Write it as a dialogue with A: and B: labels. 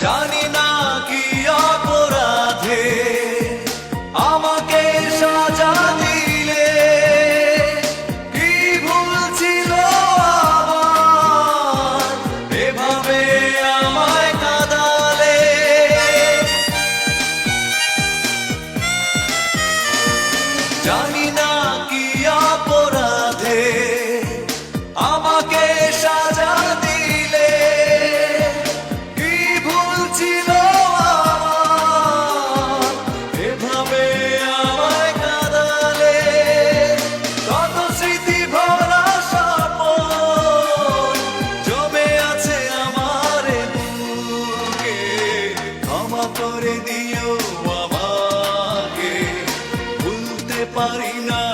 A: জানি না কি অপরাধে আমাকে সাজা দিলে, কি ভুল ছিল আমার এভাবে আমায় কাঁদালে। জানি না কি অপরাধে আমাকে সাজা দিলে, কি ভুল ছিল আমার এভাবে আমায় কাঁদালে। কত স্মৃতি ভরা স্বপ্ন জমে আছে আমার বুকে, ক্ষমা করে দিও আমাকে, ভুলতে পারি না